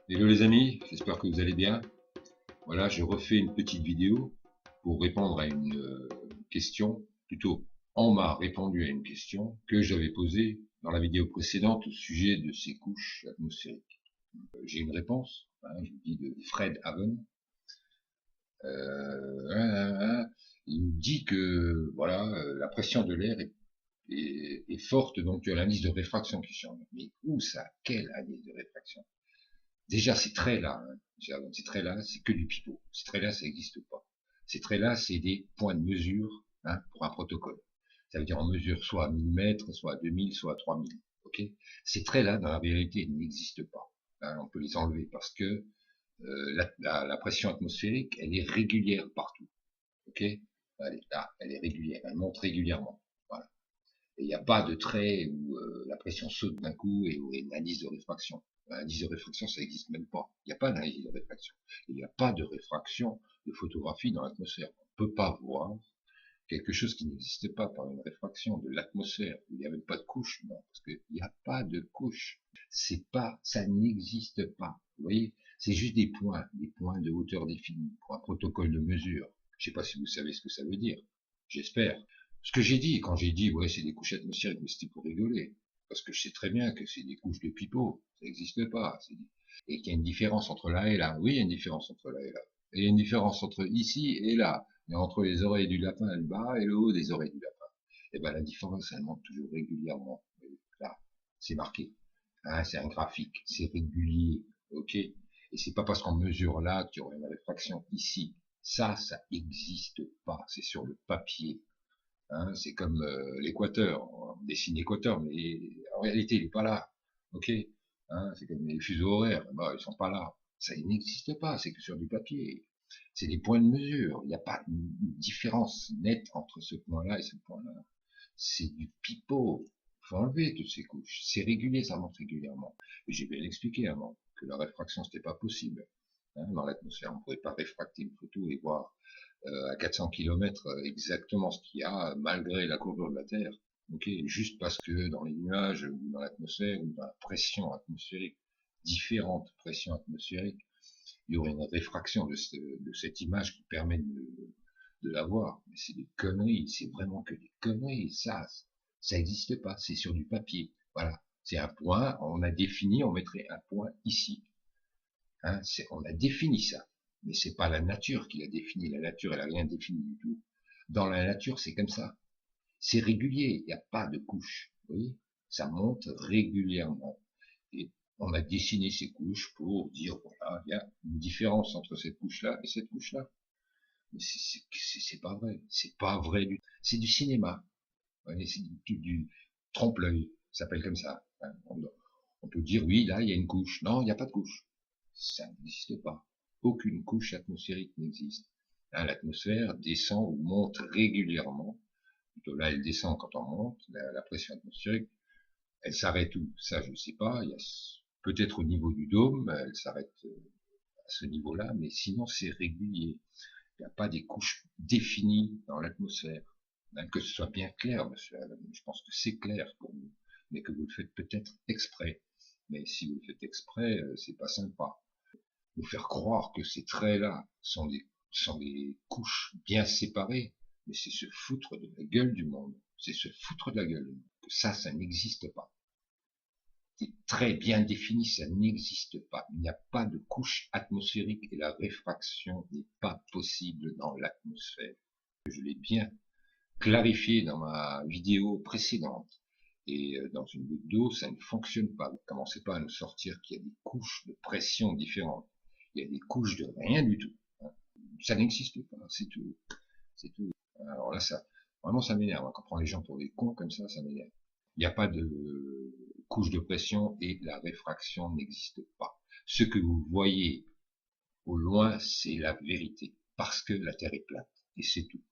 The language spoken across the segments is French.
Hello les amis, j'espère que vous allez bien. Voilà, je refais une petite vidéo pour répondre à une question, plutôt on m'a répondu à une question que j'avais posée dans la vidéo précédente au sujet de ces couches atmosphériques. J'ai une réponse, hein, je vous dis de Fred Haven. Il me dit que voilà, la pression de l'air est forte, donc tu as l'indice de réfraction qui change. Mais où ça? Quel indice de réfraction? Déjà, ces traits-là, hein, ces traits-là, c'est que du pipeau. Ces traits-là, ça n'existe pas. Ces traits-là, c'est des points de mesure, hein, pour un protocole. Ça veut dire on mesure soit à 1000 mètres, soit à 2000, soit à 3000. Ok. Ces traits-là, dans la vérité, n'existent pas. Hein, on peut les enlever parce que la pression atmosphérique, elle est régulière partout. Ok. Elle est là, elle est régulière, elle monte régulièrement. Voilà. Et il n'y a pas de trait où la pression saute d'un coup et où il y a une indice de réfraction. L'indice de réfraction, ça n'existe même pas. Il n'y a pas d'indice de réfraction. Il n'y a pas de réfraction de photographie dans l'atmosphère. On ne peut pas voir quelque chose qui n'existe pas par une réfraction de l'atmosphère. Il n'y a même pas de couche, non, parce qu'il n'y a pas de couche. C'est pas, ça n'existe pas. Vous voyez, c'est juste des points de hauteur définis pour un protocole de mesure. Je ne sais pas si vous savez ce que ça veut dire. J'espère. Ce que j'ai dit, quand j'ai dit, ouais, c'est des couches atmosphériques, mais c'était pour rigoler. Parce que je sais très bien que c'est des couches de pipeau. Ça n'existe pas. Et qu'il y a une différence entre là et là. Oui, il y a une différence entre là et là. Et il y a une différence entre ici et là. Et entre les oreilles du lapin, le bas, et le haut des oreilles du lapin. Et ben, la différence, elle monte toujours régulièrement. Là, c'est marqué. Hein, c'est un graphique. C'est régulier. OK? Et c'est pas parce qu'on mesure là qu'il y aura une réfraction ici. Ça n'existe pas. C'est sur le papier. Hein, c'est comme l'équateur. On dessine l'équateur, mais en réalité, il n'est pas là. OK? Hein, c'est comme les fuseaux horaires. Bah, ils sont pas là. Ça n'existe pas. C'est que sur du papier. C'est des points de mesure. Il n'y a pas une différence nette entre ce point-là et ce point-là. C'est du pipeau. Il faut enlever toutes ces couches. C'est régulier, ça monte régulièrement. Et j'ai bien expliqué avant que la réfraction, c'était pas possible. Hein, dans l'atmosphère, on ne pouvait pas réfracter une photo et voir à 400 km exactement ce qu'il y a malgré la courbure de la Terre. Ok, juste parce que dans les nuages ou dans l'atmosphère ou dans la pression atmosphérique, différentes pressions atmosphériques, il y aurait une réfraction de cette image qui permet de la voir. Mais c'est des conneries, c'est vraiment que des conneries. Ça n'existe pas, c'est sur du papier. Voilà, c'est un point, on a défini, on mettrait un point ici. Hein, on a défini ça. Mais c'est pas la nature qui l'a défini. La nature, elle a rien défini du tout. Dans la nature, c'est comme ça. C'est régulier. Il n'y a pas de couche. Vous voyez? Ça monte régulièrement. Et on a dessiné ces couches pour dire, voilà, il y a une différence entre cette couche-là et cette couche-là. Mais c'est pas vrai. C'est pas vrai du tout. C'est du cinéma. Vous voyez, c'est du trompe-l'œil. Ça s'appelle comme ça. Hein, on peut dire, oui, là, il y a une couche. Non, il n'y a pas de couche. Ça n'existe pas. Aucune couche atmosphérique n'existe. Hein, l'atmosphère descend ou monte régulièrement. Plutôt là, elle descend quand on monte. La pression atmosphérique, elle s'arrête où? Ça, je ne sais pas. Il y a peut-être au niveau du dôme, elle s'arrête à ce niveau-là, mais sinon, c'est régulier. Il n'y a pas des couches définies dans l'atmosphère. Hein, que ce soit bien clair, monsieur Allen. Je pense que c'est clair pour vous, mais que vous le faites peut-être exprès. Mais si vous le faites exprès, c'est pas sympa. Nous faire croire que ces traits-là sont des couches bien séparées, mais c'est se foutre de la gueule du monde. C'est se foutre de la gueule du monde. Que ça n'existe pas. Des traits bien définis, ça n'existe pas. Il n'y a pas de couche atmosphérique et la réfraction n'est pas possible dans l'atmosphère. Je l'ai bien clarifié dans ma vidéo précédente. Et dans une goutte d'eau, ça ne fonctionne pas. Ne commencez pas à nous sortir qu'il y a des couches de pression différentes. Il y a des couches de rien du tout. Ça n'existe pas, c'est tout. C'est tout. Alors là, vraiment, ça m'énerve. Quand on prend les gens pour des cons comme ça m'énerve. Il n'y a pas de couche de pression et la réfraction n'existe pas. Ce que vous voyez au loin, c'est la vérité. Parce que la Terre est plate. Et c'est tout.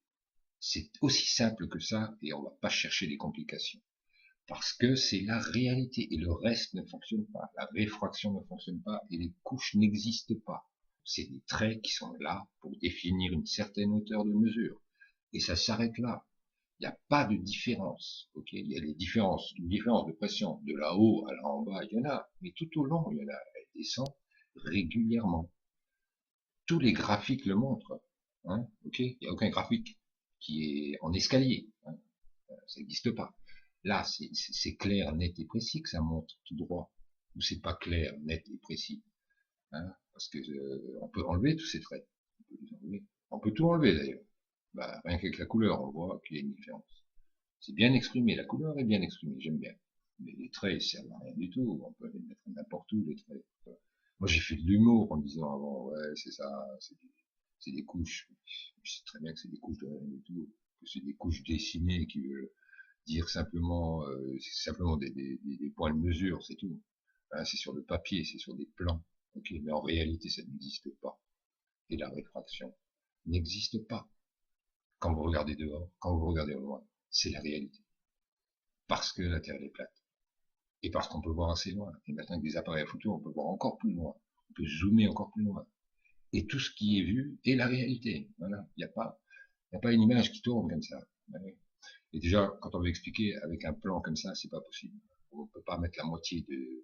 C'est aussi simple que ça et on ne va pas chercher des complications. Parce que c'est la réalité et le reste ne fonctionne pas. La réfraction ne fonctionne pas et les couches n'existent pas. C'est des traits qui sont là pour définir une certaine hauteur de mesure. Et ça s'arrête là. Il n'y a pas de différence. Ok, il y a des différences, une différence de pression de là-haut à là en bas, il y en a, mais tout au long, il y en a. Elle descend régulièrement. Tous les graphiques le montrent. Hein, ok, il n'y a aucun graphique qui est en escalier. Hein, ça n'existe pas. Là, c'est clair, net et précis que ça monte tout droit. Ou c'est pas clair, net et précis. Hein, parce que on peut enlever tous ces traits. On peut les enlever. On peut tout enlever d'ailleurs. Bah, rien qu'avec la couleur, on voit qu'il y a une différence. C'est bien exprimé, la couleur est bien exprimée, j'aime bien. Mais les traits, ils servent à rien du tout. On peut les mettre n'importe où, les traits. Moi, j'ai fait de l'humour en disant avant, ouais, c'est ça, c'est des couches. Je sais très bien que c'est des couches de rien du tout, que c'est des couches dessinées qui veulent dire simplement, c'est simplement des points de mesure, c'est tout. Hein, c'est sur le papier, c'est sur des plans. Ok, mais en réalité, ça n'existe pas. Et la réfraction n'existe pas. Quand vous regardez dehors, quand vous regardez au loin, c'est la réalité. Parce que la Terre est plate. Et parce qu'on peut voir assez loin. Et maintenant, avec des appareils à photo, on peut voir encore plus loin. On peut zoomer encore plus loin. Et tout ce qui est vu est la réalité. Voilà. Il n'y a pas une image qui tourne comme ça. Et déjà, quand on veut expliquer avec un plan comme ça, c'est pas possible. On peut pas mettre la moitié de,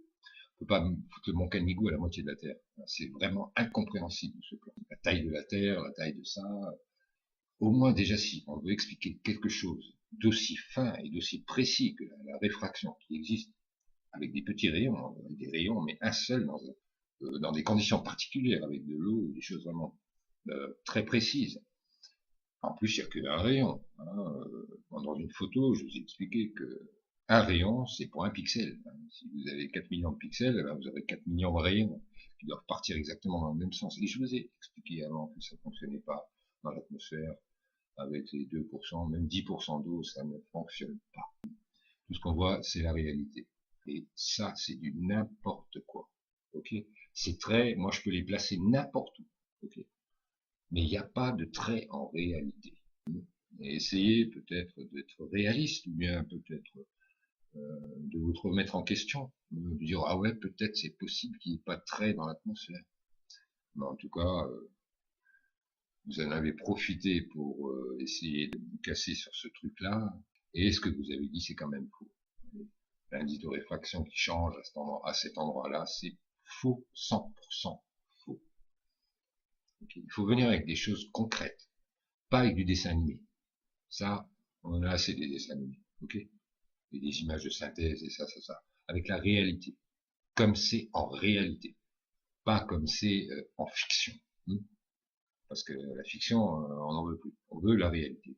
on peut pas foutre le mont Canigou à la moitié de la Terre. C'est vraiment incompréhensible, ce plan. La taille de la Terre, la taille de ça. Au moins, déjà, si on veut expliquer quelque chose d'aussi fin et d'aussi précis que la réfraction qui existe avec des petits rayons, mais un seul dans des conditions particulières, avec de l'eau, des choses vraiment très précises. En plus, il n'y a qu'un rayon. Hein. Dans une photo, je vous ai expliqué que un rayon, c'est pour un pixel. Si vous avez 4 millions de pixels, ben vous aurez 4 millions de rayons qui doivent partir exactement dans le même sens. Et je vous ai expliqué avant que ça ne fonctionnait pas dans l'atmosphère avec les 2%, même 10% d'eau, ça ne fonctionne pas. Tout ce qu'on voit, c'est la réalité. Et ça, c'est du n'importe quoi. Ok? Ces traits, moi, je peux les placer n'importe où. Ok? Mais il n'y a pas de trait en réalité. Et essayez peut-être d'être réaliste, ou bien peut-être de vous remettre en question, de dire ah ouais, peut-être c'est possible qu'il n'y ait pas de trait dans l'atmosphère. Mais en tout cas, vous en avez profité pour essayer de vous casser sur ce truc-là, et ce que vous avez dit, c'est quand même faux. L'indice de réfraction qui change à cet endroit-là, c'est faux, 100% faux. Okay. Il faut venir avec des choses concrètes, pas avec du dessin animé. Ça, on en a assez des dessins animés, ok? Et des images de synthèse et ça. Avec la réalité, comme c'est en réalité, pas comme c'est en fiction. Parce que la fiction, on n'en veut plus. On veut la réalité.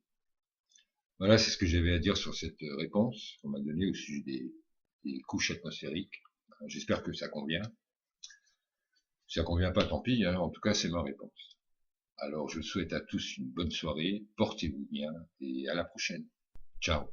Voilà, c'est ce que j'avais à dire sur cette réponse qu'on m'a donnée au sujet des couches atmosphériques. J'espère que ça convient. Si ça convient pas, tant pis, hein. En tout cas, c'est ma réponse. Alors, je souhaite à tous une bonne soirée, portez-vous bien, et à la prochaine. Ciao.